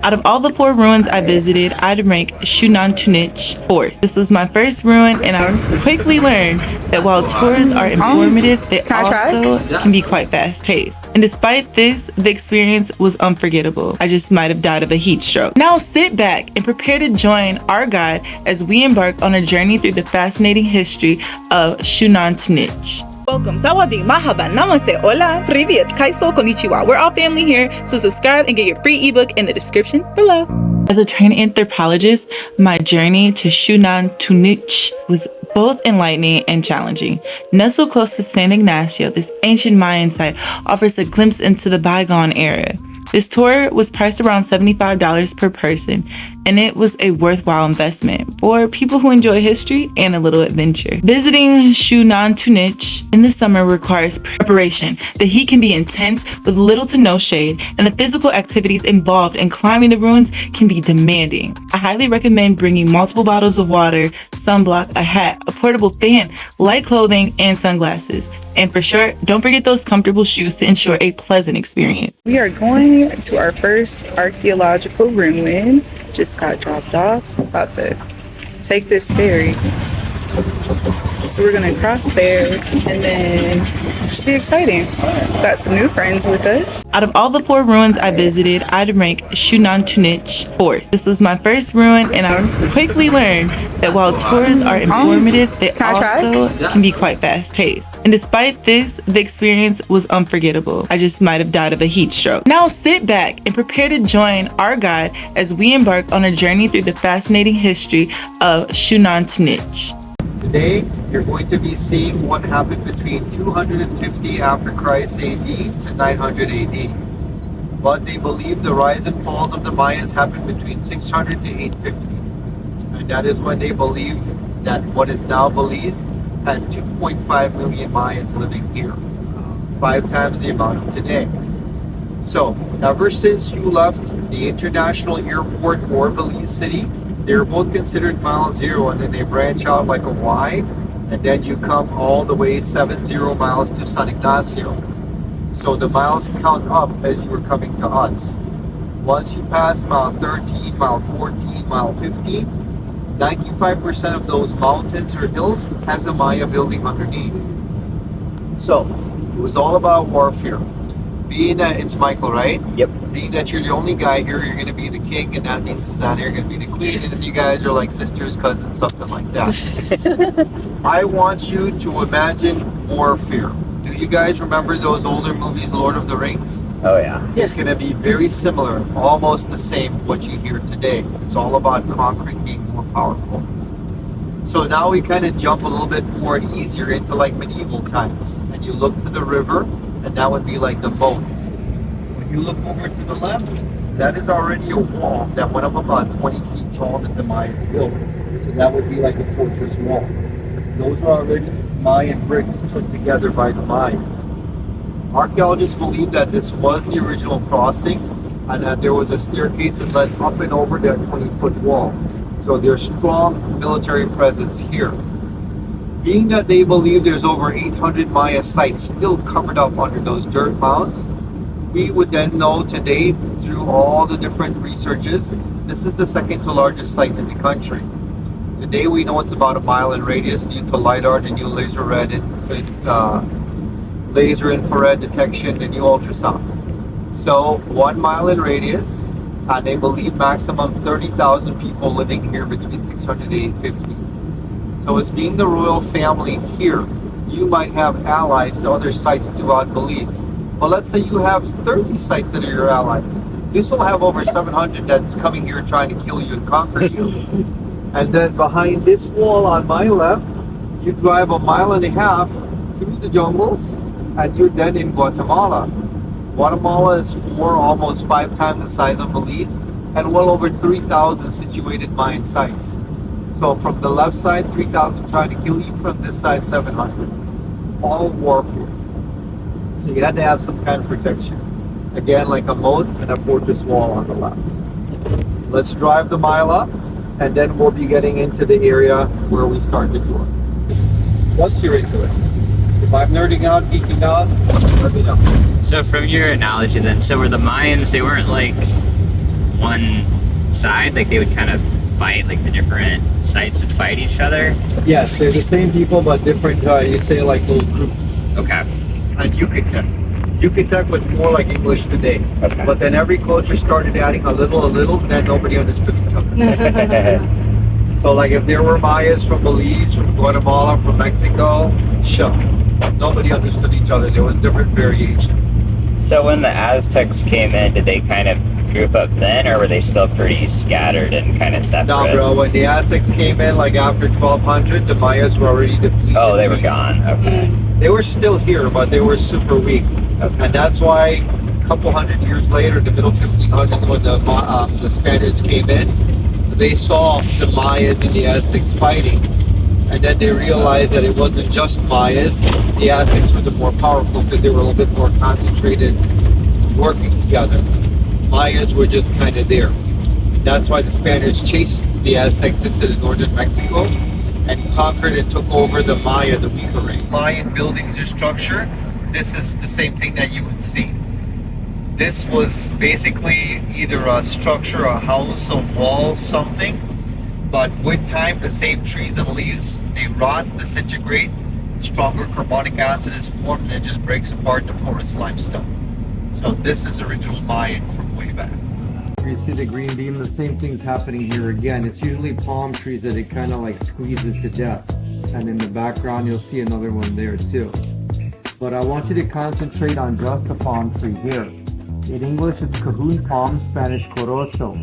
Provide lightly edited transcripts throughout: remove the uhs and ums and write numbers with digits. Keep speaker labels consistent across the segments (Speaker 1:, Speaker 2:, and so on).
Speaker 1: Out of all the 4 ruins I visited, I'd rank Xunantunich fourth. This was my first ruin, and I quickly learned that while tours are informative, they also can be quite fast-paced. And despite this, the experience was unforgettable. I just might have died of a heat stroke. Now sit back and prepare to join our guide as we embark on a journey through the fascinating history of Xunantunich. Welcome, Sawadee, Mahaba, Namaste, Hola, Привет, Kaiso, Konnichiwa. We're all family here, so subscribe and get your free ebook in the description below. As a trained anthropologist, my journey to Xunantunich was both enlightening and challenging. Nestled close to San Ignacio, this ancient Mayan site offers a glimpse into the bygone era. This tour was priced around $75 per person, and it was a worthwhile investment for people who enjoy history and a little adventure. Visiting Xunantunich in the summer requires preparation. The heat can be intense with little to no shade, and the physical activities involved in climbing the ruins can be demanding. I highly recommend bringing multiple bottles of water, sunblock, a hat, a portable fan, light clothing, and sunglasses. And for sure, don't forget those comfortable shoes to ensure a pleasant experience. We are going to our first archaeological ruin. Just got dropped off. About to take this ferry. So we're gonna cross there, and then it should be exciting. Got some new friends with us. Out of all the 4 ruins I visited, I'd rank Xunantunich fourth. This was my first ruin, and I quickly learned that while tours are informative, they also can be quite fast-paced. And despite this, the experience was unforgettable. I just might have died of a heat stroke. Now sit back and prepare to join our guide as we embark on a journey through the fascinating history of Xunantunich.
Speaker 2: Today, you're going to be seeing what happened between 250 after Christ AD to 900 AD. But they believe the rise and falls of the Mayans happened between 600 to 850. And that is when they believe that what is now Belize had 2.5 million Mayans living here. 5 times the amount of today. So, ever since you left the international airport or Belize City, they're both considered mile 0, and then they branch out like a Y, and then you come all the way 70 miles to San Ignacio. So the miles count up as you were coming to us. Once you pass mile 13, mile 14, mile 15, 95% of those mountains or hills has a Maya building underneath. So it was all about warfare. Being that it's Michael, right?
Speaker 3: Yep.
Speaker 2: Being that you're the only guy here, you're going to be the king, and that means Susanna, you're going to be the queen, and you guys are like sisters, cousins, something like that. I want you to imagine warfare. Do you guys remember those older movies, Lord of the Rings?
Speaker 3: Oh yeah.
Speaker 2: It's going to be very similar, almost the same what you hear today. It's all about conquering, being more powerful. So now we kind of jump a little bit more and easier into like medieval times, and you look to the river, and that would be like the moat. When you look over to the left, that is already a wall that went up about 20 feet tall that the Mayans built. So that would be like a fortress wall. Those are already Mayan bricks put together by the Mayans. Archaeologists believe that this was the original crossing, and that there was a staircase that led up and over that 20-foot wall. So there's strong military presence here. Being that they believe there's over 800 Maya sites still covered up under those dirt mounds, we would then know today through all the different researches, this is the second to largest site in the country. Today we know it's about a mile in radius due to LiDAR, the new laser infrared detection, the new ultrasound. So 1 mile in radius, and they believe maximum 30,000 people living here between 600 and 850. So as being the royal family here, you might have allies to other sites throughout Belize. But let's say you have 30 sites that are your allies. You still have over 700 that's coming here trying to kill you and conquer you. And then behind this wall on my left, you drive a mile and a half through the jungles, and you're then in Guatemala. Guatemala is almost 5 times the size of Belize, and well over 3,000 situated Mayan sites. So from the left side, 3,000 trying to kill you. From this side, 700. All warfare. So you had to have some kind of protection. Again, like a moat and a fortress wall on the left. Let's drive the mile up, and then we'll be getting into the area where we start the tour. Once you're into it. If I'm nerding out, geeking out, let me know.
Speaker 3: So from your analogy then, so were the Mayans, they weren't like one side? Like they would kind of fight, like the different sites would fight each other?
Speaker 2: Yes, they're the same people, but different, you'd say like little groups.
Speaker 3: Okay.
Speaker 2: And Yucatec was more like English today.
Speaker 3: Okay.
Speaker 2: But then every culture started adding a little, then nobody understood each other. So like if there were Mayas from Belize, from Guatemala, from Mexico, nobody understood each other. There was different variations.
Speaker 3: So when the Aztecs came in, did they kind of group up then, or were they still pretty scattered and kind of separate?
Speaker 2: No, bro. When the Aztecs came in, like after 1200, the Mayas were already depleted.
Speaker 3: Oh, they were gone. Okay.
Speaker 2: They were still here, but they were super weak.
Speaker 3: Okay.
Speaker 2: And that's why a couple hundred years later, the middle 1500s, when the Spaniards came in, they saw the Mayas and the Aztecs fighting. And then they realized that it wasn't just Mayas. The Aztecs were the more powerful because they were a little bit more concentrated working together. Mayas were just kind of there. That's why the Spaniards chased the Aztecs into the northern Mexico and conquered and took over the Maya, the weaker race. Mayan buildings or structure, this is the same thing that you would see. This was basically either a structure, a house, a wall, something. But with time, the same trees and leaves, they rot, disintegrate, stronger carbonic acid is formed, and it just breaks apart the porous limestone. So this is original Mayan from way back. You see the green beam, the same thing's happening here again. It's usually palm trees that it kind of like squeezes to death. And in the background, you'll see another one there too. But I want you to concentrate on just the palm tree here. In English, it's cahoon palm, Spanish corozo.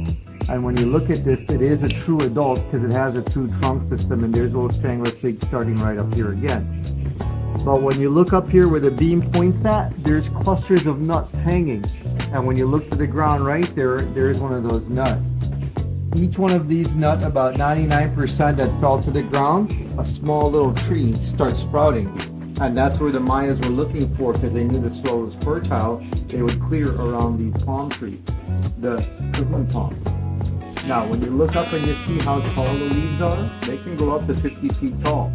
Speaker 2: And when you look at this, it is a true adult because it has a true trunk system, and there's those triangular twigs starting right up here again. But when you look up here where the beam points at, there's clusters of nuts hanging. And when you look to the ground right there's one of those nuts. Each one of these nuts, about 99% that fell to the ground, a small little tree starts sprouting. And that's where the Mayas were looking for, because they knew the soil was fertile. They would clear around these palm trees, the cahoon palm. Now, when you look up and you see how tall the leaves are, they can go up to 50 feet tall.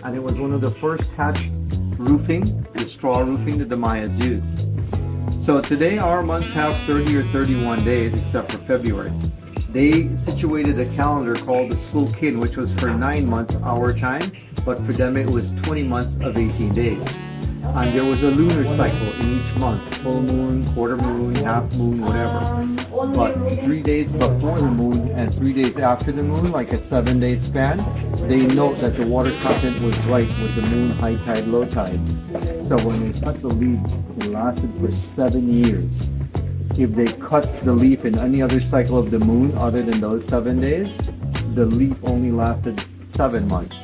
Speaker 2: And it was one of the first thatched roofing, the straw roofing that the Mayas used. So today our months have 30 or 31 days, except for February. They situated a calendar called the Sulkin, which was for 9 months our time, but for them it was 20 months of 18 days. And there was a lunar cycle in each month, full moon, quarter moon, half moon, whatever. But 3 days before the moon and 3 days after the moon, like a 7-day span, they note that the water content was right with the moon, high tide, low tide. So when they cut the leaf, it lasted for 7 years. If they cut the leaf in any other cycle of the moon other than those 7 days, the leaf only lasted 7 months.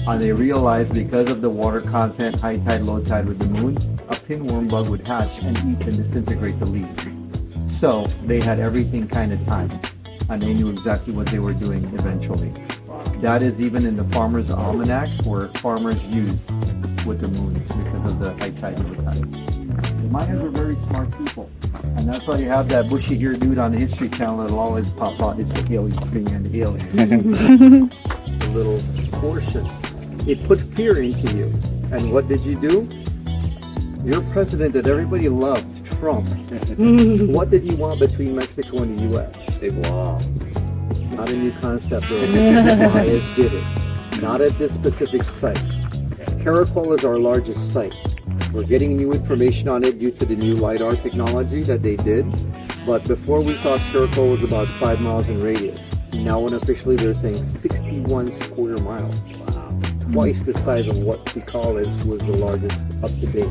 Speaker 2: And they realized because of the water content, high tide, low tide with the moon, a pinworm bug would hatch and eat and disintegrate the leaf. So they had everything kind of timed, and they knew exactly what they were doing eventually. That is even in the Farmer's Almanac, where farmers use with the moon because of the high tide and low tide. The Mayans were very smart people, and that's why you have that bushy-haired dude on the History Channel that'll always pop out. It's the alien thing and the alien. A little portion. It put fear into you. And what did you do? Your president that everybody loved, Trump. What did he want between Mexico and the U.S.? Big wall. Not a new concept, bro. Mayas did it. Not at this specific site. Caracol is our largest site. We're getting new information on it due to the new LiDAR technology that they did. But before we thought Caracol was about 5 miles in radius. Now unofficially they're saying 61 square miles. Twice the size of what Tikal was the largest up to date.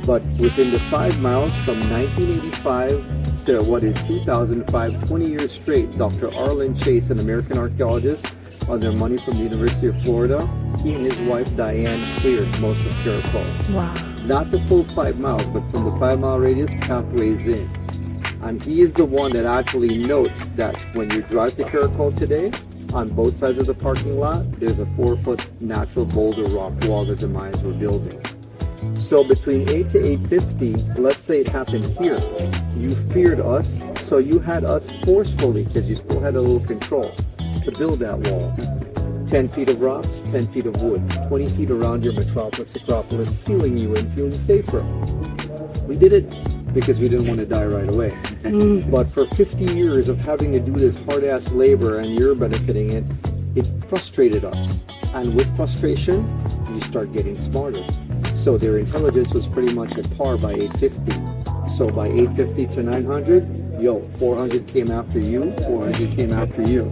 Speaker 2: But within the 5 miles from 1985 to what is 2005, 20 years straight, Dr. Arlen Chase, an American archaeologist, on their money from the University of Florida, he and his wife Diane cleared most of Caracol.
Speaker 4: Wow.
Speaker 2: Not the full 5 miles, but from the 5-mile radius, pathways in. And he is the one that actually notes that when you drive to Caracol today, on both sides of the parking lot, there's a 4-foot natural boulder rock wall that the Mayans were building. So between 8 to 8:50, let's say it happened here, you feared us, so you had us forcefully, because you still had a little control, to build that wall. 10 feet of rocks, 10 feet of wood, 20 feet around your metropolis, acropolis, sealing you in, feeling safer. We did it because we didn't want to die right away. But for 50 years of having to do this hard-ass labor and you're benefiting it, it frustrated us. And with frustration, you start getting smarter. So their intelligence was pretty much at par by 850. So by 850 to 900, 400 came after you, 400 came after you.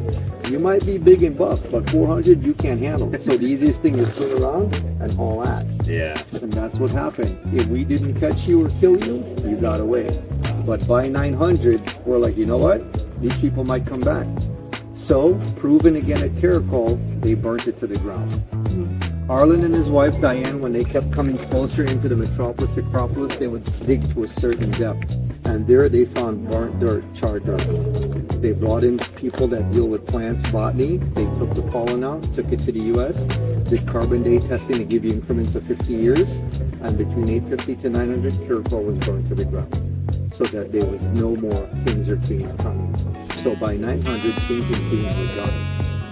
Speaker 2: You might be big and buff, but 400 you can't handle. So the easiest thing is turn around and haul ass.
Speaker 3: Yeah.
Speaker 2: And that's what happened. If we didn't catch you or kill you, you got away. But by 900, we're like, you know what? These people might come back. So, proven again at Caracol, they burnt it to the ground. Arlen and his wife Diane, when they kept coming closer into the metropolis Acropolis, they would dig to a certain depth. And there they found burnt dirt, charred dirt. They brought in people that deal with plants, botany. They took the pollen out, took it to the US, did carbon date testing to give you increments of 50 years. And between 850 to 900, Caracol was burned to the ground. So that there was no more kings or queens coming. So by 900, kings and queens were done.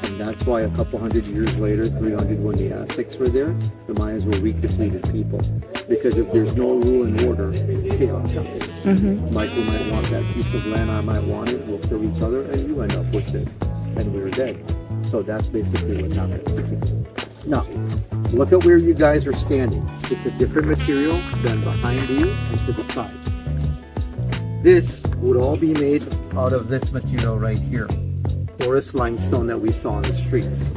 Speaker 2: And that's why a couple hundred years later, 300, when the Aztecs were there, the Mayas were weak, depleted people. Because if there's no rule and order, chaos happens. Michael might want that piece of land, I might want it, we'll kill each other, and you end up with it. And we're dead. So that's basically what happened. Now, look at where you guys are standing. It's a different material than behind you and to the side. This would all be made out of this material right here. Forest limestone that we saw on the streets.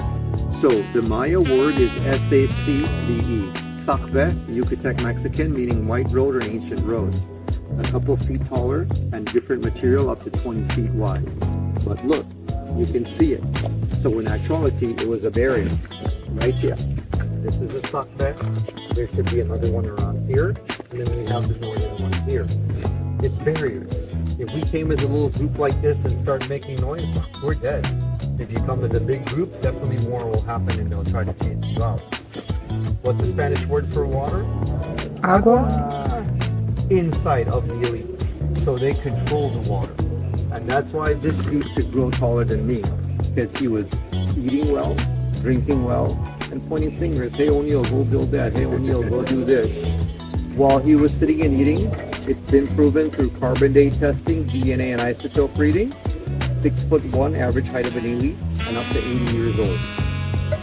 Speaker 2: So the Maya word is S-A-C-V-E. Sacve, Yucatec Mexican, meaning white road or ancient road. A couple feet taller and different material up to 20 feet wide. But look, you can see it. So in actuality, it was a barrier right here. This is a sacve. There should be another one around here. And then we have the northern one here. It's barriers. If we came as a little group like this and start making noise, we're dead. If you come as a big group, definitely war will happen and they'll try to chase you out. What's the Spanish word for water?
Speaker 4: Agua?
Speaker 2: Inside of the elites. So they control the water. And that's why this dude could grow taller than me. Because he was eating well, drinking well, and pointing fingers. Hey O'Neill, go build that. Hey O'Neill, go do this. While he was sitting and eating, it's been proven through carbon date testing, DNA and isotope reading, 6'1", average height of an elite, and up to 80 years old.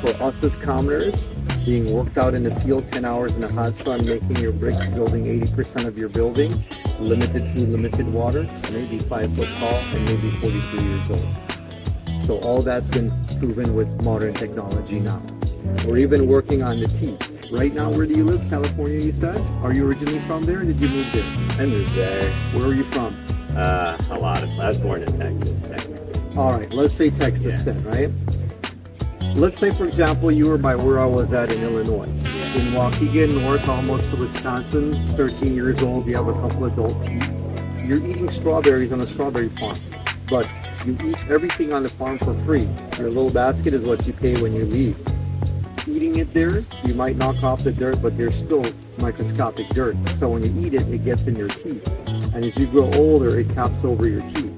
Speaker 2: For us as commoners, being worked out in the field 10 hours in the hot sun, making your bricks, building 80% of your building, limited food, limited water, maybe 5 foot tall and maybe 43 years old. So all that's been proven with modern technology now. We're even working on the teeth. Right now, where do you live? California, you said? Are you originally from there or did you move there?
Speaker 3: I moved there.
Speaker 2: Where are you from?
Speaker 3: I was born in Texas, technically.
Speaker 2: All right, let's say Texas then, right? Let's say, for example, you were by where I was at in Illinois. In Waukegan, north, almost to Wisconsin, 13 years old, you have a couple adult teeth. You're eating strawberries on a strawberry farm, but you eat everything on the farm for free. Your little basket is what you pay when you leave. Eating it there, you might knock off the dirt, but there's still microscopic dirt. So when you eat it, it gets in your teeth. And as you grow older, it caps over your teeth.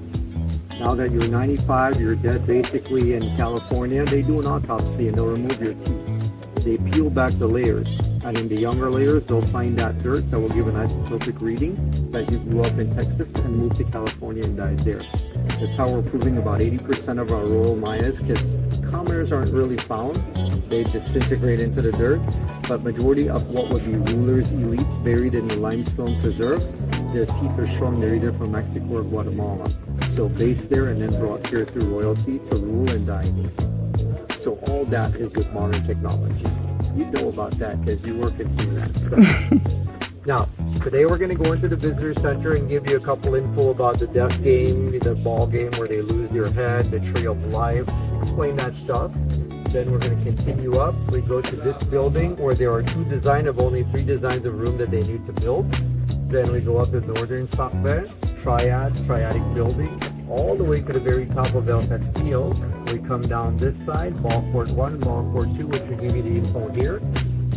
Speaker 2: Now that you're 95, you're dead basically in California, they do an autopsy and they'll remove your teeth. They peel back the layers. And in the younger layers, they'll find that dirt that will give an isotopic reading that you grew up in Texas and moved to California and died there. That's how we're proving about 80% of our rural Mayas, because commoners aren't really found. They disintegrate into the dirt. But majority of what would be rulers, elites buried in the limestone preserve, their teeth are shown they're either from Mexico or Guatemala. So based there and then brought here through royalty to rule and die. So all that is with modern technology. You know about that because you work in some of that stuff. Now, today we're going to go into the visitor center and give you a couple info about the death game, the ball game where they lose their head, the tree of life, explain that stuff. Then we're going to continue up. We go to this building where there are 2 designs of only 3 designs of room that they need to build. Then we go up the northern Sacve, triadic building, all the way to the very top of El Castillo. We come down this side, Ball Court 1, Ball Court 2, which will give you the info here.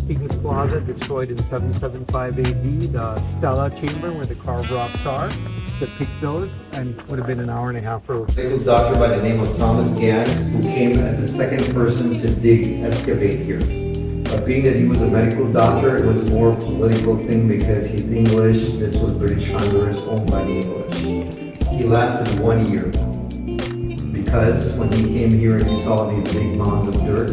Speaker 2: King's Plaza, destroyed in 775 AD, the Stella Chamber where the carved rocks are, that picked those, and would have been an hour and a half for a doctor by the name of Thomas Gann, who came as the second person to excavate here. But being that he was a medical doctor, it was more a political thing because he's English. This was British Honduras, owned by the English. He lasted 1 year because when he came here and he saw these big mounds of dirt,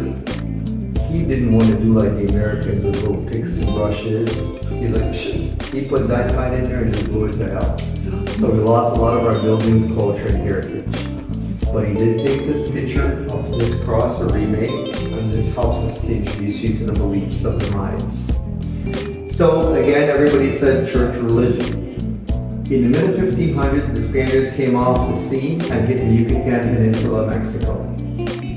Speaker 2: he didn't want to do like the Americans with little picks and brushes. He's like, shit. He put dynamite in there and just blew it to hell. So we lost a lot of our buildings, culture, and heritage. But he did take this picture of this cross, a remake, and this helps us to introduce you to the beliefs of the Mayans. So again, everybody said church religion. In the middle 1500s, the Spaniards came off the sea and hit the Yucatan Peninsula of Mexico.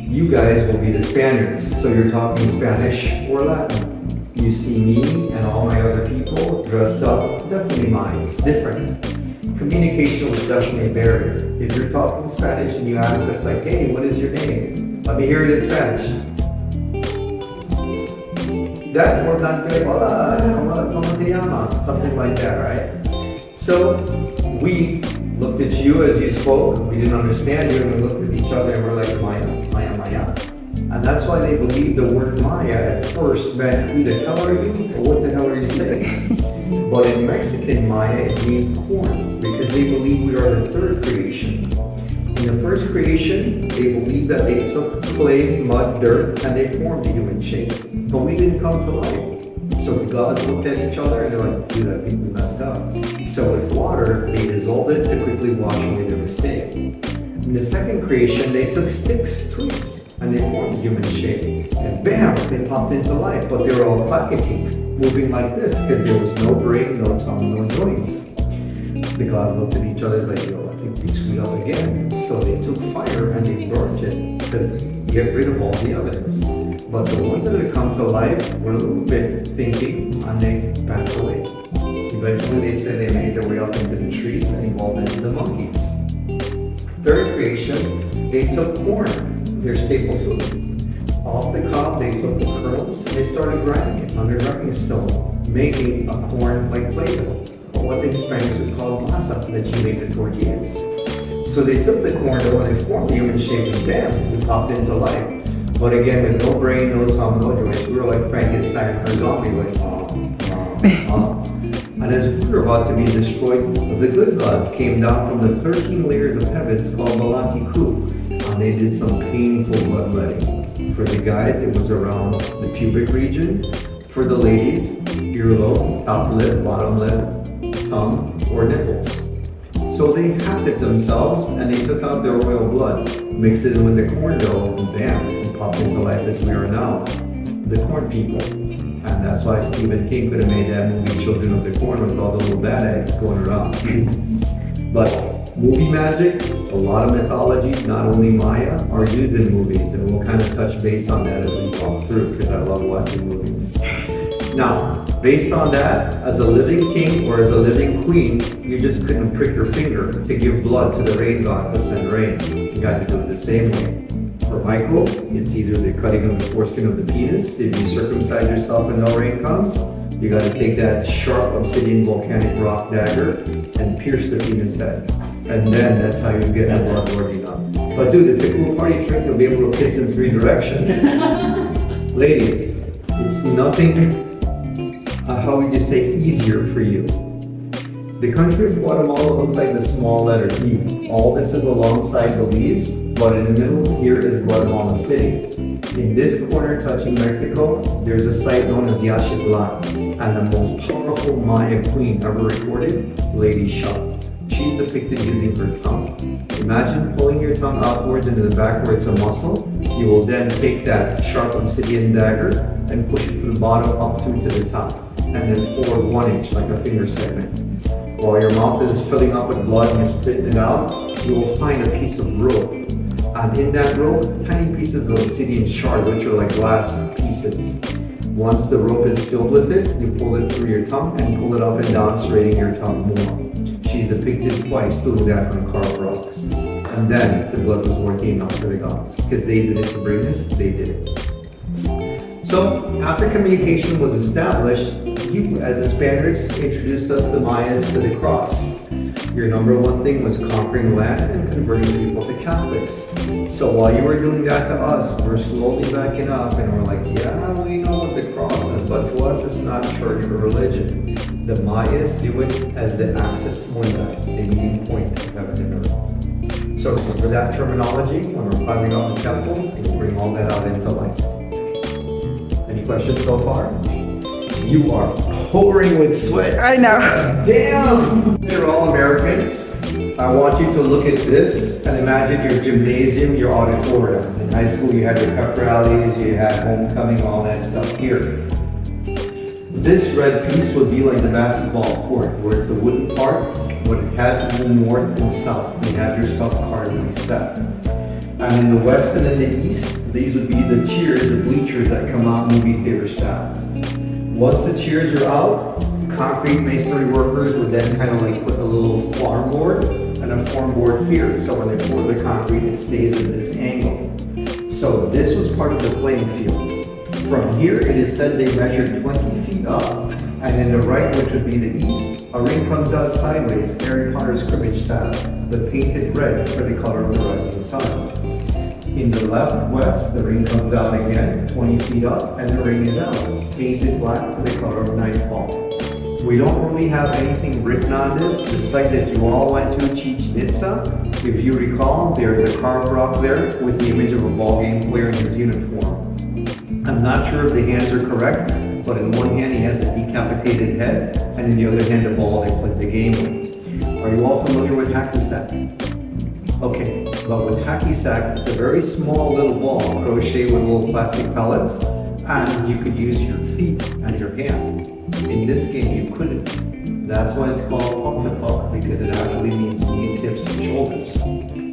Speaker 2: You guys will be the Spaniards, so you're talking Spanish or Latin. You see me and all my other people dressed up, definitely Mayans, different. Communication was definitely a barrier. If you're talking Spanish and you ask us like, hey, what is your name? Let me hear it in Spanish. That or not good, hola, ¿cómo te llamas? Something like that, right? So we looked at you as you spoke, we didn't understand you, and we looked at each other and we're like, Maya, Maya, Maya. And that's why they believe the word Maya at first meant, who the hell are you, or what the hell are you saying? But in Mexican Maya, it means corn, because they believe we are the third creation. In the first creation, they believe that they took clay, mud, dirt, and they formed the human shape. But we didn't come to life. So the gods looked at each other and they're like, dude, I think we messed up. So with water, they dissolved it to quickly wash away their mistake. In the second creation, they took sticks, twigs, and they formed the human shape. And bam, they popped into life, but they were all clackety, moving like this, because there was no brain, no tongue, no joints. The gods looked at each other and like, yo, I think we screwed up again. So they took fire and they burned it to get rid of all the evidence. But the ones that had come to life were a little bit thinking and they passed away. Eventually they said they made their way up into the trees and evolved into the monkeys. Third creation, they took corn, their staple food. Off the cob, they took the kernels and they started grinding it on their grinding stone, making a corn like Play-Doh, or what the Hispanics would call masa that you make the tortillas. So they took the corn dough and they formed the human shape and bam, we popped into life. But again, with no brain, no tongue, no joints, we were like Frankenstein or zombie, like, And as we were about to be destroyed, the good gods came down from the 13 layers of heavens called Balanti Ku, and they did some painful bloodletting. For the guys, it was around the pubic region. For the ladies, earlobe, top lip, bottom lip, tongue, or nipples. So they hacked it themselves and they took out their royal blood, mixed it in with the corn dough, and bam, we popped into life as we are now, the corn people. And that's why Stephen King could have made that movie Children of the Corn with all the little bad eggs going around. But movie magic, a lot of mythologies, not only Maya, are used in movies, and we'll kind of touch base on that as we walk through, because I love watching movies. Now, based on that, as a living king or as a living queen, you just couldn't prick your finger to give blood to the rain god to send rain. You got to do it the same way. For Michael, it's either the cutting of the foreskin of the penis. If you circumcise yourself and no rain comes, you got to take that sharp obsidian volcanic rock dagger and pierce the penis head. And then that's how you get the blood working up. But dude, it's a cool party trick. You'll be able to piss in 3 directions. Ladies, it's nothing, how would you say, easier for you. The country of Guatemala looks like the small letter E. All this is alongside Belize, but in the middle here is Guatemala City. In this corner touching Mexico, there's a site known as Yaxchitlan, and the most powerful Maya queen ever recorded, Lady Shah. She's depicted using her tongue. Imagine pulling your tongue outwards into the back where it's a muscle. You will then take that sharp obsidian dagger and push it from the bottom up through to the top, and then forward 1 inch like a finger segment. While your mouth is filling up with blood and you're spitting it out, you will find a piece of rope. And in that rope, tiny pieces of obsidian shard, which are like glass pieces. Once the rope is filled with it, you pull it through your tongue and pull it up and down, straining your tongue more. She's depicted twice doing that on carved rocks. And then the blood was working enough for the gods. Because they did it to bring this, they did it. So after communication was established, you, as the Spaniards, introduced us, the Mayas, to the cross. Your number one thing was conquering land and converting people to Catholics. So while you were doing that to us, we're slowly backing up and we're like, yeah, we know what the cross is, but to us it's not church or religion. The Mayas do it as the axis mundi, the meeting point of heaven and earth. So remember that terminology when we're climbing up the temple, and we'll bring all that out into life. Any questions so far? You are pouring with sweat.
Speaker 4: I know.
Speaker 2: Damn! They're all Americans. I want you to look at this and imagine your gymnasium, your auditorium. In high school, you had your pep rallies, you had homecoming, all that stuff here. This red piece would be like the basketball court, where it's the wooden part. What it has is the north and south. You have your stuff cardinally set. And in the west and in the east, these would be the cheers, the bleachers that come out movie theater style. Once the cheers are out, concrete masonry workers would then kind of like put a little form board and a form board here. So when they pour the concrete, it stays in this angle. So this was part of the playing field. From here, it is said they measured 20 feet up, and in the right, which would be the east, a ring comes out sideways, Harry Potter's cribbage style, the painted red for the color of the rising sun. In the left, west, the ring comes out again, 20 feet up, and the ring is out, painted black for the color of nightfall. We don't really have anything written on this. The site that you all went to, Chichen Itza, if you recall, there's a carved rock there with the image of a ball game player in his uniform. I'm not sure if the hands are correct, but in one hand he has a decapitated head, and in the other hand a ball they played the game with. Are you all familiar with hacky sack? Okay, but with hacky sack, it's a very small little ball, crocheted with little plastic pellets, and you could use your feet and your hand. In this game, you couldn't. That's why it's called puck the puck, because it actually means knees, hips, and shoulders.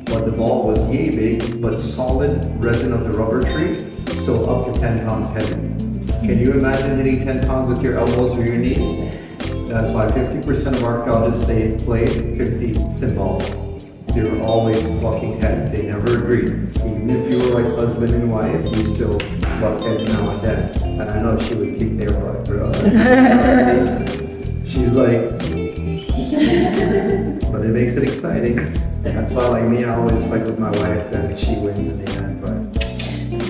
Speaker 2: But the ball was yay big, but solid resin of the rubber tree, so up to 10 pounds heavy. Can you imagine hitting 10 pounds with your elbows or your knees? That's why 50% of our crowd is played 50 cymbals. They were always bucking head. They never agreed. Even if you were like husband and wife, you still buck heads now and then. And I know she would kick their butt for us. She's like, but it makes it exciting. That's why, like me, I always fight with my wife, and she wins in the end, but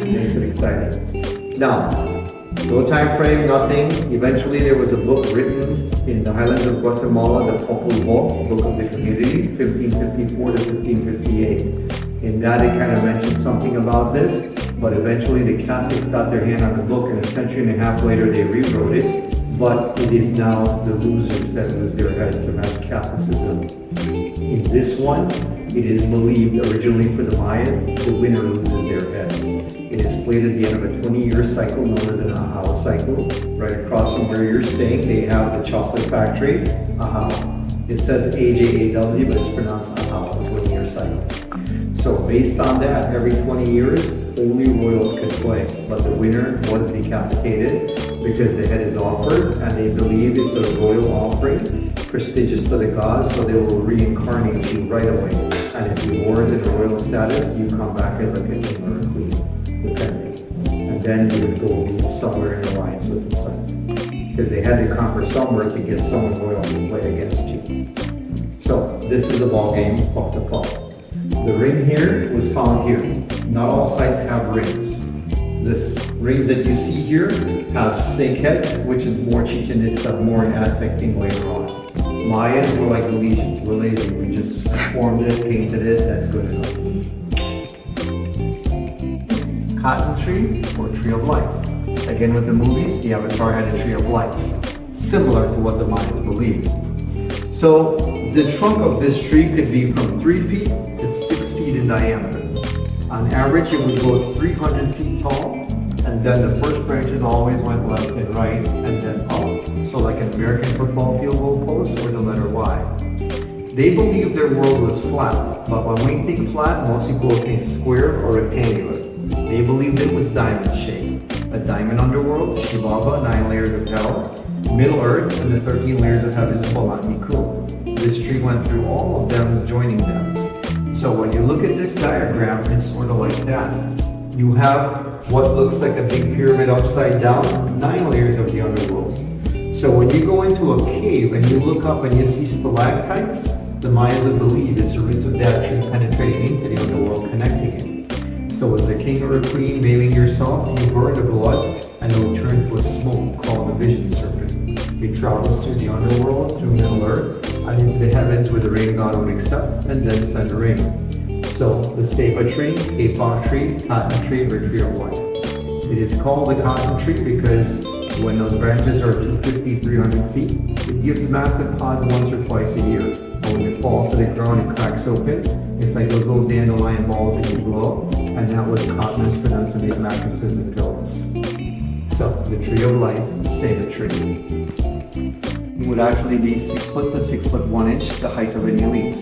Speaker 2: it makes it exciting. Now, no time frame, nothing. Eventually, there was a book written in the highlands of Guatemala, the Popol Vuh, Book of the Community, 1554 to 1558. In that, it kind of mentioned something about this, but eventually the Catholics got their hand on the book, and a century and a half later, they rewrote it. But it is now the losers that lose their head to mass Catholicism. In this one, it is believed originally for the Mayans, the winner loses their head. It is played at the end of a 20-year cycle known as an Ahau cycle. Right across from where you're staying, they have the chocolate factory, Ahau. It says AJAW, but it's pronounced Ahau, a 20-year cycle. So based on that, every 20 years, only royals could play, but the winner was decapitated because the head is offered, and they believe it's a royal offering, prestigious to the gods, so they will reincarnate you right away. And if you weren't in a royal status, you come back as like a king or a queen, depending. And then you would go be somewhere in alliance with the sun, because they had to conquer somewhere to get someone royal to play against you. So this is the ball game of the puck. The ring here was found here. Not all sites have rings. This rings that you see here have snake heads, which is more Chichen Itza, more an Aztec thing later on. Mayans were like Belize, we're lazy. We just formed it, painted it, that's good enough. Cotton tree or tree of life. Again with the movies, the Avatar had a tree of life, similar to what the Mayans believed. So the trunk of this tree could be from 3 feet to 6 feet in diameter. On average, it would go 300 feet tall, and then the first branches always went left and right, and then up. So like an American football field goal post or the letter Y. They believed their world was flat, but when we think flat, most people think square or rectangular. They believed it was diamond shaped. A diamond underworld, Shivaba, 9 layers of hell, Middle Earth, and the 13 layers of heaven, Polaniku. This tree went through all of them, joining them. So when you look at this diagram, it's sort of like that. You have what looks like a big pyramid upside down, 9 layers of the underworld. So when you go into a cave and you look up and you see stalactites, The Mayans would believe it's the roots of that tree penetrating into the underworld, connecting it. So as a king or a queen veiling yourself, you burn the blood and it will turn to a smoke called the vision serpent. It travels through the underworld, through Middle Earth, and into the heavens where the rain god would accept and then send the rain. So the stapa tree, kapon tree, cotton tree, or tree of life. It is called the cotton tree because when those branches are 250, 300 feet, it gives massive pods once or twice a year. And when it falls to the ground, it cracks open. It's like those little dandelion balls that you blow, and that was cotton is for them to make mattresses and pillows. So the tree of life, say the tree. It would actually be 6 foot to 6 foot 1 inch, the height of an elite.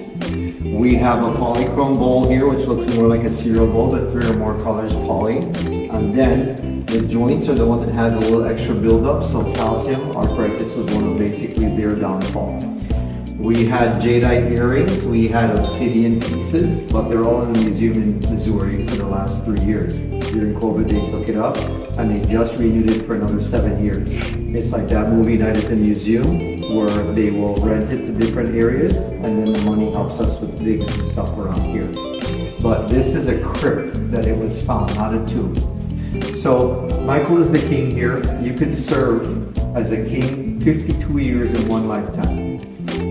Speaker 2: We have a polychrome bowl here, which looks more like a cereal bowl, but 3 or more colors poly. And then the joints are the one that has a little extra buildup, so calcium, arthritis was one of basically their downfall. We had jadeite earrings, we had obsidian pieces, but they're all in the museum in Missouri for the last 3 years. During COVID, they took it up, and they just renewed it for another 7 years. It's like that movie night at the museum, where they will rent it to different areas, and then the money helps us with digs and stuff around here. But this is a crypt that it was found, not a tomb. So Michael is the king here. You could serve as a king 52 years in one lifetime.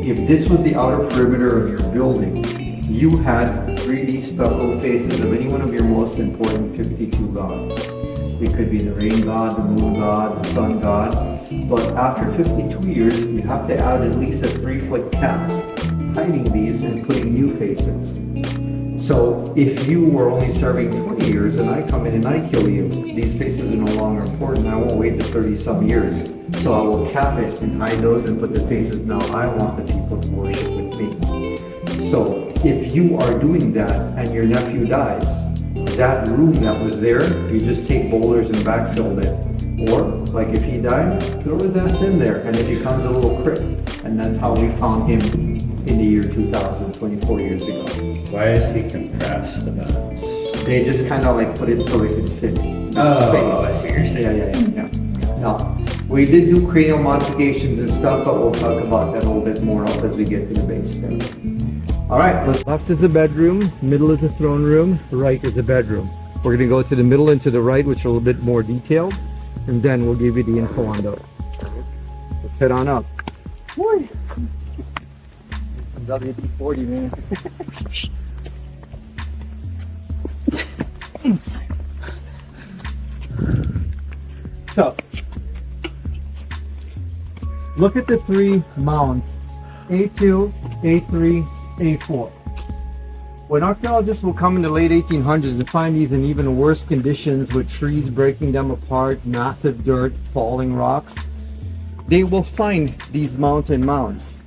Speaker 2: If this was the outer perimeter of your building, you had 3D stucco faces of any one of your most important 52 gods. It could be the rain god, the moon god, the sun god. But after 52 years, you have to add at least a 3-foot cap, hiding these and putting new faces. So if you were only serving 20 years and I come in and I kill you, these faces are no longer important. I won't wait to 30 some years. So I will cap it and hide those and put the faces now I want the people to worship with me. So if you are doing that and your nephew dies, that room that was there, you just take boulders and backfill it. Or, like if he died, throw his ass in there and it becomes a little crypt. And that's how we found him in the year 2000, 24 years ago.
Speaker 3: Why is he compressed the bones?
Speaker 2: They just kind of like put it so it could fit the
Speaker 3: I
Speaker 2: space.
Speaker 3: see what you're saying.
Speaker 2: Yeah. Now, we did do cranial modifications and stuff, but we'll talk about that a little bit more up as we get to the base there. All right, left is the bedroom, middle is the throne room, right is the bedroom. We're gonna go to the middle and to the right, which are a little bit more detailed, and then we'll give you the info on those. Let's head on up. Boy. WD-40, man. So, look at the 3 mounds, A2, A3, A4. When archaeologists will come in the late 1800s and find these in even worse conditions with trees breaking them apart, massive dirt, falling rocks, they will find these mountain mounds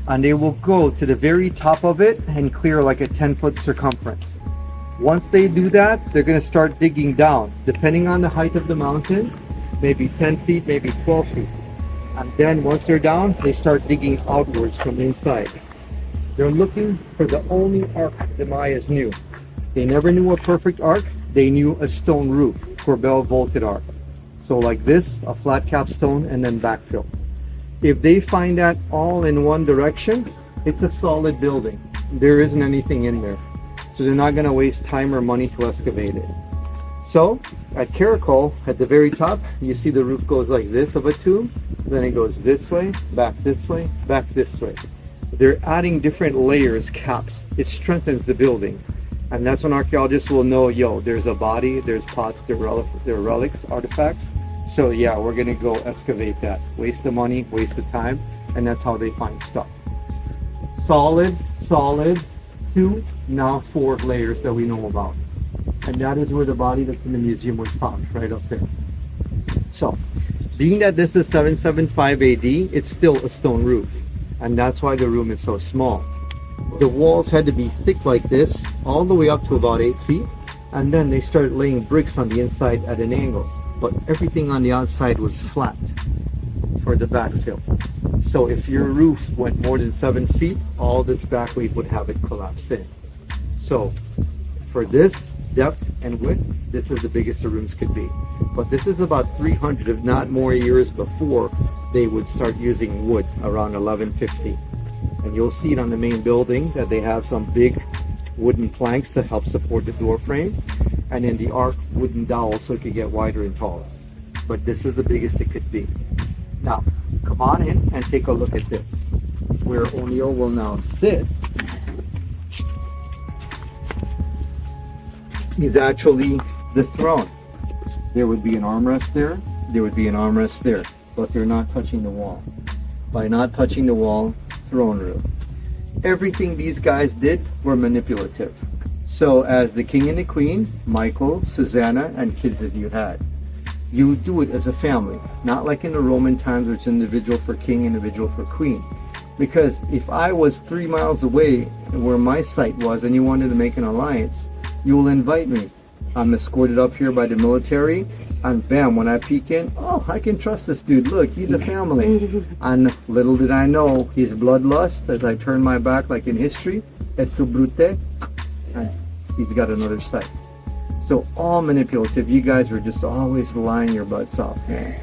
Speaker 2: and they will go to the very top of it and clear like a 10-foot circumference. Once they do that, they're going to start digging down, depending on the height of the mountain, maybe 10 feet, maybe 12 feet. And then once they're down, they start digging outwards from the inside. They're looking for the only ark the Mayas knew. They never knew a perfect ark, they knew a stone roof, corbel vaulted ark. So like this, a flat capstone and then backfill. If they find that all in one direction, it's a solid building. There isn't anything in there. So they're not gonna waste time or money to excavate it. So at Caracol, at the very top, you see the roof goes like this of a tomb, then it goes this way, back this way, back this way. They're adding different layers, caps. It strengthens the building. And that's when archaeologists will know, yo, there's a body, there's pots, there are relics, artifacts. So yeah, we're gonna go excavate that. Waste the money, waste the time, and that's how they find stuff. Solid, 2, now 4 layers that we know about. And that is where the body that's in the museum was found, right up there. So, being that this is 775 AD, it's still a stone roof. And that's why the room is so small. The walls had to be thick like this, all the way up to about 8 feet. And then they started laying bricks on the inside at an angle. But everything on the outside was flat for the backfill. So if your roof went more than 7 feet, all this back weight would have it collapse in. So for this depth and width, this is the biggest the rooms could be. But this is about 300, if not more, years before they would start using wood, around 1150. And you'll see it on the main building that they have some big wooden planks to help support the door frame. And in the arc, wooden dowel so it could get wider and taller. But this is the biggest it could be. Now, come on in and take a look at this. Where O'Neill will now sit is actually the throne. There would be an armrest there, there would be an armrest there, but they're not touching the wall. By not touching the wall, throne room. Everything these guys did were manipulative. So as the king and the queen, Michael, Susanna, and kids that you had, you would do it as a family, not like in the Roman times where it's individual for king, individual for queen. Because if I was 3 miles away where my site was and you wanted to make an alliance, you will invite me. I'm escorted up here by the military, and bam, when I peek in, oh, I can trust this dude. Look, he's a family. And little did I know, his bloodlust, as I turn my back like in history, et tu brute, and he's got another site. So all manipulative. You guys were just always lying your butts off, man.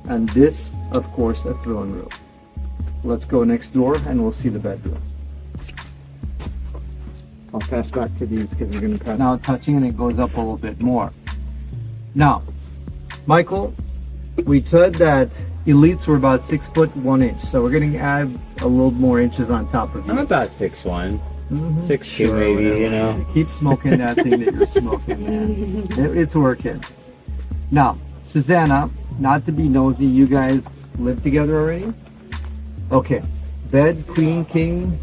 Speaker 2: And this, of course, a throne room. Let's go next door and we'll see the bedroom. I'll pass back to these because we're going to pass. Now touching and it goes up a little bit more. Now, Michael, we said that elites were about 6 foot 1 inch. So we're going to add a little more inches on top of you.
Speaker 3: I'm about 6'1". 6'2",
Speaker 2: Sure,
Speaker 3: maybe,
Speaker 2: whatever.
Speaker 3: you know.
Speaker 2: Keep smoking that thing that you're smoking, man. It's working. Now, Susanna, not to be nosy, you guys live together already? Okay. Bed, queen, king,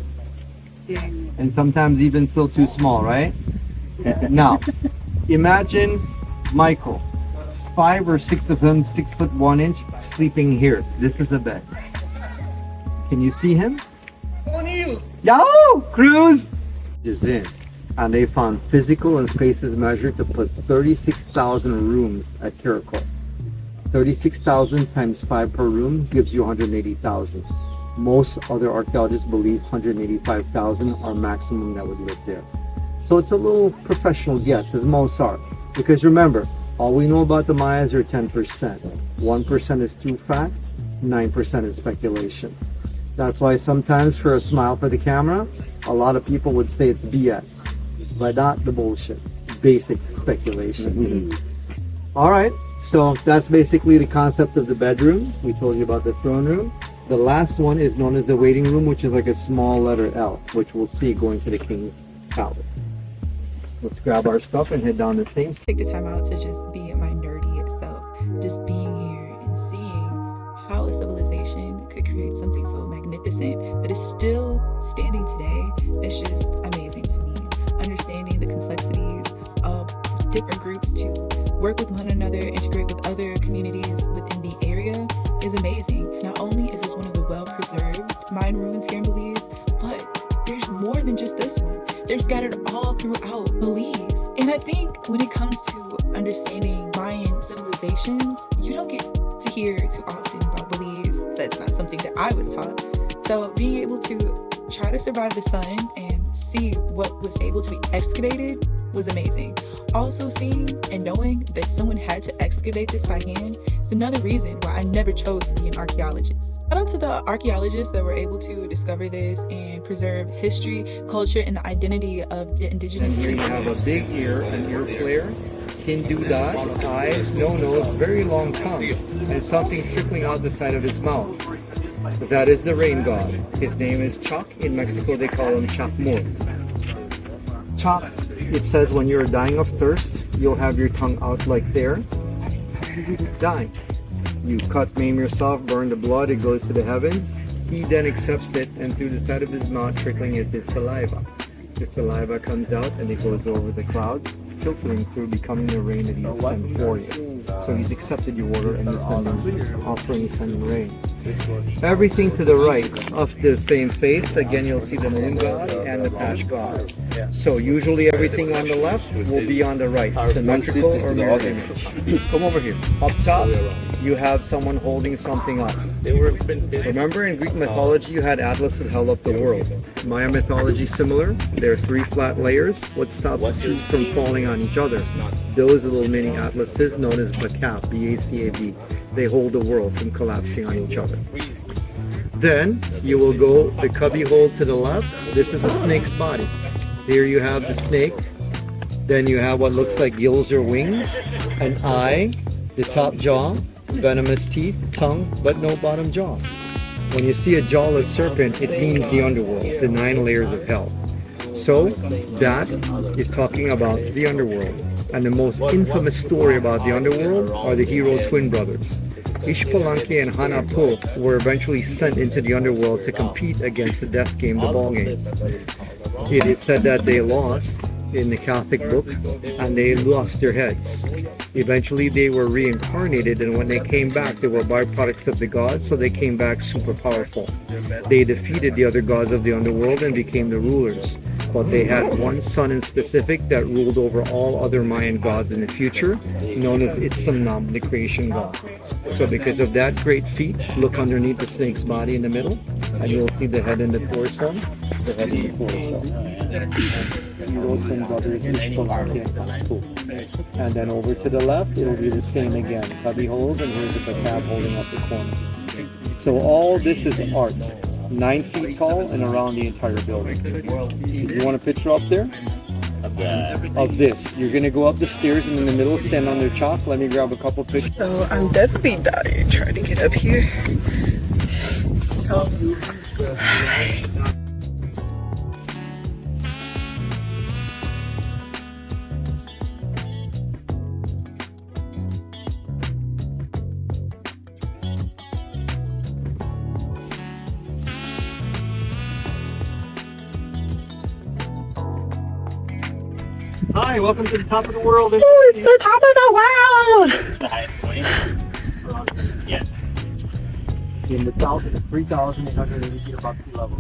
Speaker 2: and sometimes even still too small, right? Now, imagine Michael, 5 or 6 of them, 6 foot 1 inch, sleeping here. This is a bed. Can you see him? Yo, Cruz is in, and they found physical and spaces measured to put 36,000 rooms at Caracol. 36,000 times 5 per room gives you 180,000. Most other archaeologists believe 185,000 are maximum that would live there. So it's a little professional guess, as most are, because remember, all we know about the Mayas are 10%. 1% is true fact, 9% is speculation. That's why sometimes for a smile for the camera, a lot of people would say it's BS, but not the bullshit, basic speculation. All right, so that's basically the concept of the bedroom. We told you about the throne room. The last one is known as the waiting room, which is like a small letter L, which we'll see going to the king's palace. Let's grab our stuff and head down the same.
Speaker 1: Take the time out to just be my nerdy self, just being here and seeing how a civilization could create something so magnificent that is still standing today. It's just amazing to me. Understanding the complexities of different groups to work with one another, integrate with other communities within the area is amazing. Not only is this one of the well-preserved Mayan ruins here in Belize, but there's more than just this one. They're scattered all throughout Belize. And I think when it comes to understanding Mayan civilizations, you don't get to hear too often about Belize. That's not something that I was taught. So being able to try to survive the sun and see what was able to be excavated was amazing. Also seeing and knowing that someone had to excavate this by hand is another reason why I never chose to be an archaeologist. Shout out to the archaeologists that were able to discover this and preserve history, culture, and the identity of the indigenous
Speaker 2: And here you have a big ear, an ear flare, Hindu dot, eyes, no nose, very long tongue, and something trickling out the side of his mouth. That is the rain god. His name is Chak. In Mexico they call him Chakmur. Chak, it says when you're dying of thirst, you'll have your tongue out like there, dying. You cut, maim yourself, burn the blood, it goes to the heavens. He then accepts it, and through the side of his mouth trickling is his saliva. The saliva comes out and it goes over the clouds, filtering through, becoming the rain that he's sent for you. So he's accepted your order and he's offering sending rain. Everything to the right of the same face, again you'll see the moon god and the patch god. So usually everything on the left will be on the right, symmetrical or mirror image. Come over here. Up top, you have someone holding something up. Remember in Greek mythology you had Atlas that held up the world. Maya mythology similar. There are 3 flat layers. What stops the trees from falling on each other? Those little mini atlases known as Bacab, B-A-C-A-B. They hold the world from collapsing on each other. Then you will go the cubby hole to the left. This is the snake's body. Here you have the snake. Then you have what looks like gills or wings, an eye, the top jaw, venomous teeth, tongue, but no bottom jaw. When you see a jawless serpent, it means the underworld, the 9 layers of hell. So that is talking about the underworld. And the most infamous story about the underworld are the hero twin brothers. Ishpalanke and Hanapo were eventually sent into the underworld to compete against the death game, the ball game. It is said that they lost in the Catholic book and they lost their heads. Eventually they were reincarnated, and when they came back they were byproducts of the gods, so they came back super powerful. They defeated the other gods of the underworld and became the rulers. But they had one son in specific that ruled over all other Mayan gods in the future, known as Xunantunich, the creation god. So because of that great feat, look underneath the snake's body in the middle, and you'll see the head and the torso. The head and the torso. Hero twin brothers, Ishpalanke and Hanapo. And then over to the left, it'll be the same again. Cubby holes, and here's a cab holding up the corner. So all this is art. 9 feet tall and around the entire building. You want a picture up there? Of this. You're gonna go up the stairs and in the middle stand on their chalk. Let me grab a couple pictures.
Speaker 4: So I'm definitely dying trying to get up here. So
Speaker 2: Hi, welcome to the top of the world.
Speaker 4: it's the top of the world!
Speaker 3: The highest point? Yeah.
Speaker 2: In the south, it's 3,880 feet above sea level.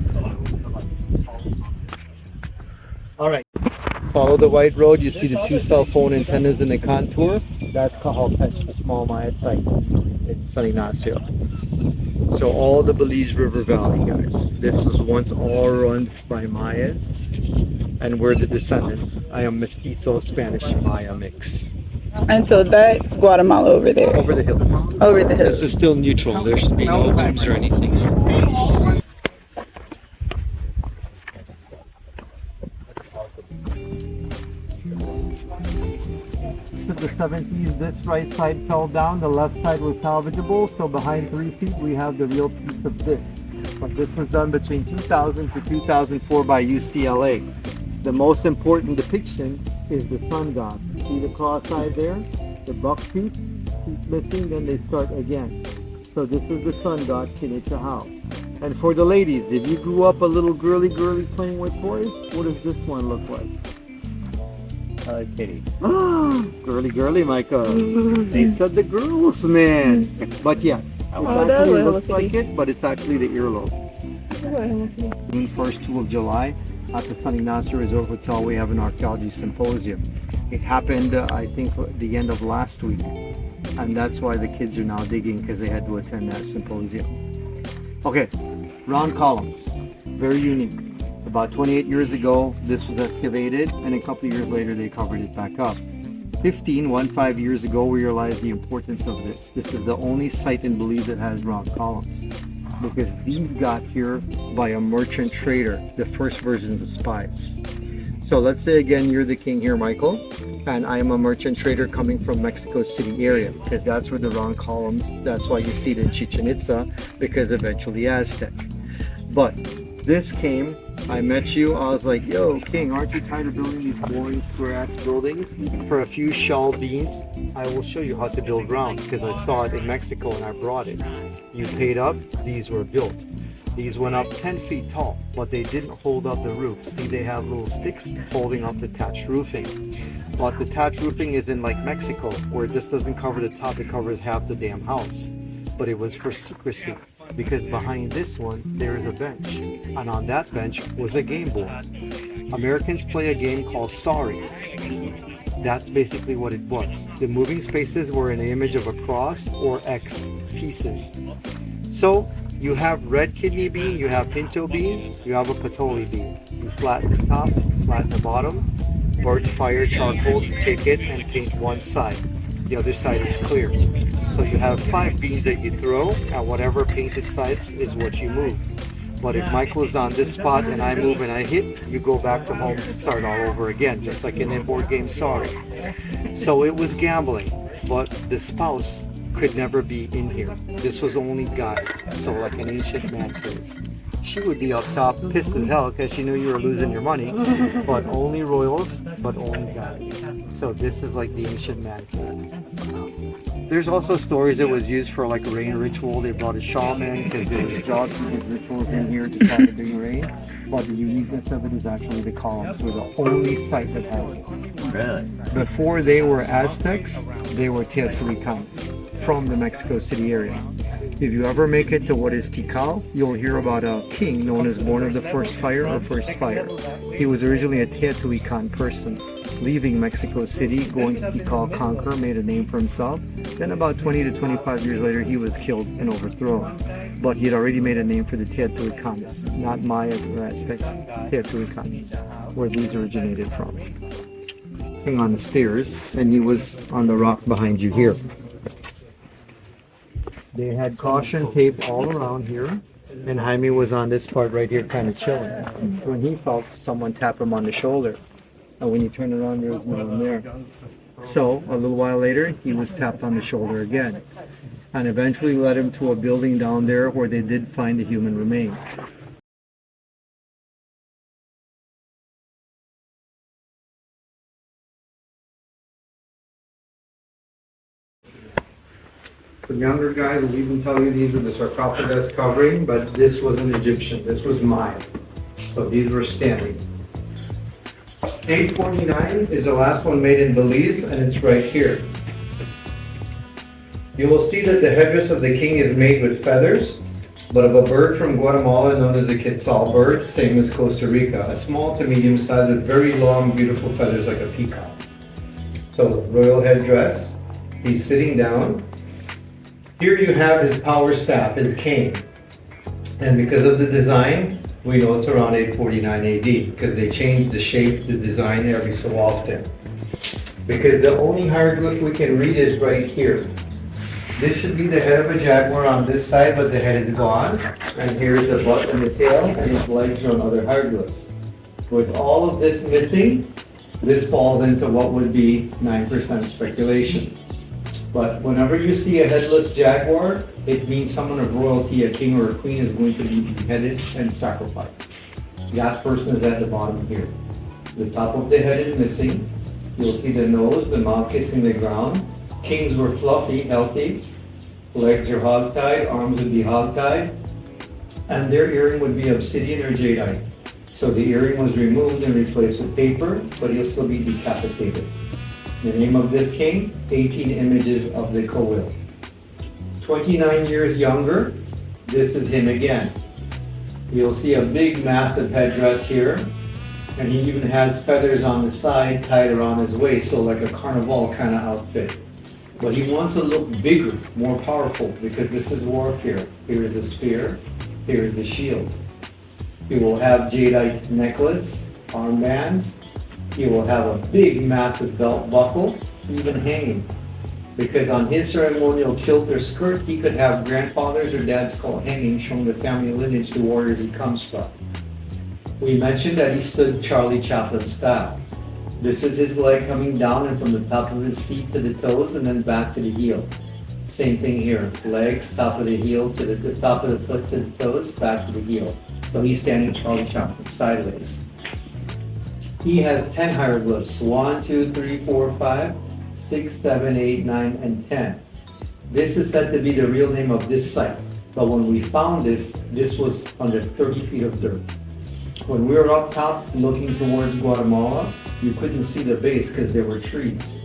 Speaker 2: All right. Follow the white road. You see the 2 cell phone antennas in the contour. That's Cajalpech, the small Maya site in San Ignacio. So all the Belize River Valley, guys. This was once all run by Mayas. And we're the descendants. I am mestizo Spanish Maya mix.
Speaker 4: And so that's Guatemala over there.
Speaker 2: Over the hills.
Speaker 4: Over the hills.
Speaker 2: This is still neutral. There should be no homes or anything. This is the 70s. This right side fell down. The left side was salvageable. So behind 3 feet, we have the real piece of this. But this was done between 2000 to 2004 by UCLA. The most important depiction is the sun god. See the cross-eyed there? The buck tooth keep missing, then they start again. So this is the sun god, Kinitahau. And for the ladies, if you grew up a little girly playing with toys, what does this one look like?
Speaker 3: Kitty.
Speaker 2: Girly, Micah. They said the girls, man. But yeah, it actually looks like it, but it's actually the earlobe. June 1st, 2 of July, at the San Ignacio Resort Hotel, we have an archaeology symposium. It happened, I think, the end of last week. And that's why the kids are now digging, because they had to attend that symposium. Okay, round columns. Very unique. About 28 years ago, this was excavated, and a couple of years later, they covered it back up. 15 years ago, we realized the importance of this. This is the only site in Belize that has round columns, because these got here by a merchant trader, the first versions of spies. So let's say again, you're the king here, Michael, and I am a merchant trader coming from Mexico City area, because that's where the round columns, that's why you see it in Chichen Itza, because eventually Aztec. But this came, I met you, I was like, yo, king, aren't you tired of building these boring square-ass buildings for a few shell beans? I will show you how to build round, because I saw it in Mexico and I brought it. You paid up, these were built. These went up 10 feet tall, but they didn't hold up the roof. See, they have little sticks holding up the thatched roofing. But the thatched roofing is in like Mexico, where it just doesn't cover the top, it covers half the damn house. But it was for secrecy, because behind this one, there is a bench. And on that bench was a game board. Americans play a game called Sorry. That's basically what it was. The moving spaces were in the image of a cross or X pieces. So you have red kidney bean, you have pinto bean, you have a patoli bean. You flatten the top, flatten the bottom, birch fire charcoal, take it and paint one side. the other side is clear. So you have 5 beans that you throw, and whatever painted sides is what you move. But if Michael's on this spot and I move and I hit, you go back to home, start all over again, just like in a board game Sorry. So it was gambling, but the spouse could never be in here. This was only guys, so like an ancient man cave. She would be up top, pissed as hell because she knew you were losing your money, but only royals, but only guys. So this is like the ancient man cave. There's also stories that was used for like a rain ritual. They brought a shaman because there was jobs and rituals in here to try to bring rain. But the uniqueness of it is actually the columns. We're the only site that has it.
Speaker 3: Really?
Speaker 2: Before they were Aztecs, they were Teotihuacans from the Mexico City area. If you ever make it to what is Tikal, you'll hear about a king known as Born of the First Fire or First Fire. He was originally a Teotihuacan person, leaving Mexico City, going to Tikal, conquer, made a name for himself. Then about 20 to 25 years later, he was killed and overthrown. But he had already made a name for the Teotihuacans, not Mayas or Aztecs, Teotihuacans, where these originated from. On the stairs, and he was on the rock behind you here. They had caution tape all around here, and Jaime was on this part right here kind of chilling. When he felt someone tap him on the shoulder, and when he turned around, there was no one there. So, a little while later, he was tapped on the shoulder again, and eventually led him to a building down there where they did find a human remain. The younger guy will even tell you these are the sarcophagus covering, but this was an Egyptian. This was Mayan. So these were standing. 849 is the last one made in Belize, and it's right here. You will see that the headdress of the king is made with feathers, but of a bird from Guatemala known as the quetzal bird, same as Costa Rica, a small to medium size with very long, beautiful feathers like a peacock. So royal headdress. He's sitting down. Here you have his power staff, his cane. And because of the design, we know it's around 849 AD because they change the shape, the design every so often. Because the only hieroglyph we can read is right here. This should be the head of a jaguar on this side, but the head is gone. And here's the butt and the tail, and his legs are on other hieroglyphs. With all of this missing, this falls into what would be 9% speculation. But whenever you see a headless jaguar, it means someone of royalty, a king or a queen, is going to be beheaded and sacrificed. That person is at the bottom here. The top of the head is missing. You'll see the nose, the mouth kissing the ground. Kings were fluffy, healthy. Legs are hog-tied, arms would be hog-tied. And their earring would be obsidian or jadeite. So the earring was removed and replaced with paper, but he'll still be decapitated. The name of this king, 18 images of the Coel. 29 years younger, this is him again. You'll see a big, massive headdress here, and he even has feathers on the side tied around his waist, so like a carnival kind of outfit. But he wants to look bigger, more powerful, because this is warfare. Here is the spear, here is the shield. He will have jadeite necklace, armbands. He will have a big, massive belt buckle, even hanging. Because on his ceremonial kilt or skirt, he could have grandfather's or dad's skull hanging, showing the family lineage, the warriors he comes from. We mentioned that he stood Charlie Chaplin style. This is his leg coming down and from the top of his feet to the toes and then back to the heel. Same thing here, legs, top of the heel to the top of the foot to the toes, back to the heel. So he's standing Charlie Chaplin, sideways. He has 10 hieroglyphs, 1, 2, 3, 4, 5, 6, 7, 8, 9, and 10. This is said to be the real name of this site, but when we found this, this was under 30 feet of dirt. When we were up top looking towards Guatemala, you couldn't see the base because there were trees.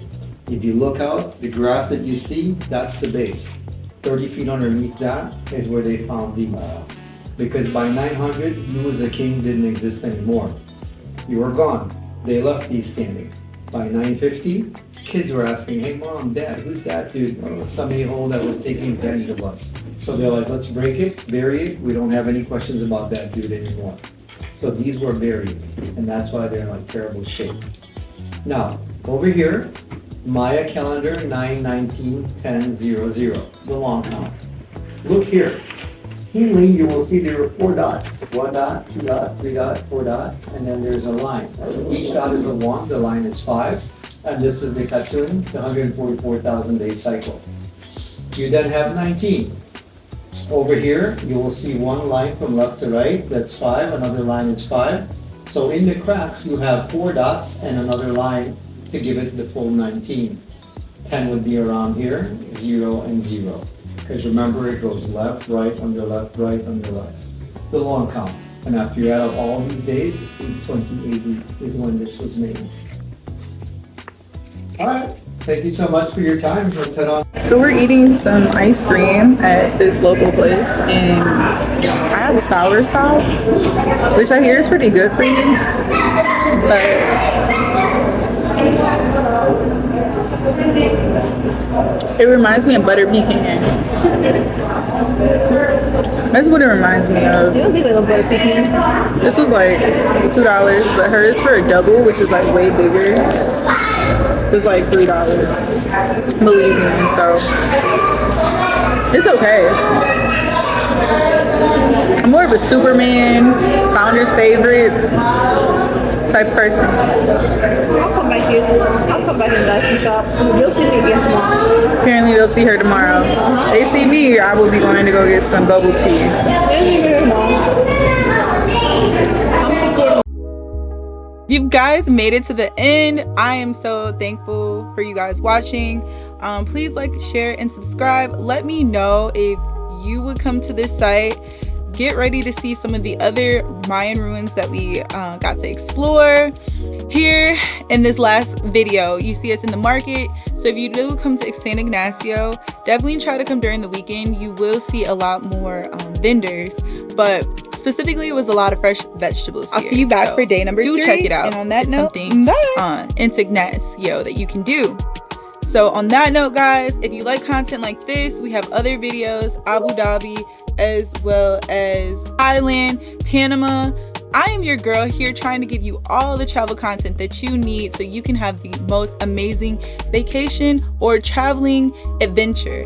Speaker 2: If you look out, the grass that you see, that's the base. 30 feet underneath that is where they found these. Because by 900, you as a king didn't exist anymore. You were gone. They left these standing. By 950, kids were asking, hey mom, dad, who's that dude? Oh, some a-hole that was taking advantage of us. So they're like, let's break it, bury it. We don't have any questions about that dude anymore. So these were buried, and that's why they're in like terrible shape. Now, over here, Maya calendar 9/19/10/00, the long count. Look here. Keenly, you will see there are 4 dots. 1 dot, 2 dot, 3 dot, 4 dot, and then there's a line. Each dot is a 1, the line is 5, and this is the Katun, the 144,000 day cycle. You then have 19. Over here, you will see 1 line from left to right, that's 5, another line is 5. So in the cracks, you have 4 dots and another line to give it the full 19. 10 would be around here, 0 and 0. Because remember, it goes left, right, under left, right, under left. The long count. And after you add up all these days, 820 AD is when this was made. All right. Thank you so much for your time. Let's head on.
Speaker 4: So we're eating some ice cream at this local place, and I have soursop, which I hear is pretty good for you, but it reminds me of butter pecan. That's what it reminds me of.
Speaker 5: You don't think like a butter pecan?
Speaker 4: This was like $2, but hers for a double, which is like way bigger, was like $3. Belize, so it's okay. I'm more of a Superman, founder's favorite type person.
Speaker 5: I'll come back here. I'll come back and dust and stuff. You'll see me again tomorrow.
Speaker 4: Apparently they'll see her tomorrow. They see me, I will be going to go get some bubble tea.
Speaker 5: You'll see me tomorrow. I'm supporting.
Speaker 1: You guys made it to the end. I am so thankful for you guys watching. Please like, share, and subscribe. Let me know if you would come to this site. Get ready to see some of the other Mayan ruins that we got to explore here in this last video. You see us in the market, so if you do come to San Ignacio, definitely try to come during the weekend. You will see a lot more vendors, but specifically it was a lot of fresh vegetables here. I'll see you back for day number 3. Check it out. And on that note, something in Ignacio that you can do. So on that note, guys, if you like content like this, we have other videos, Abu Dhabi, as well as Thailand, Panama. I am your girl here trying to give you all the travel content that you need so you can have the most amazing vacation or traveling adventure.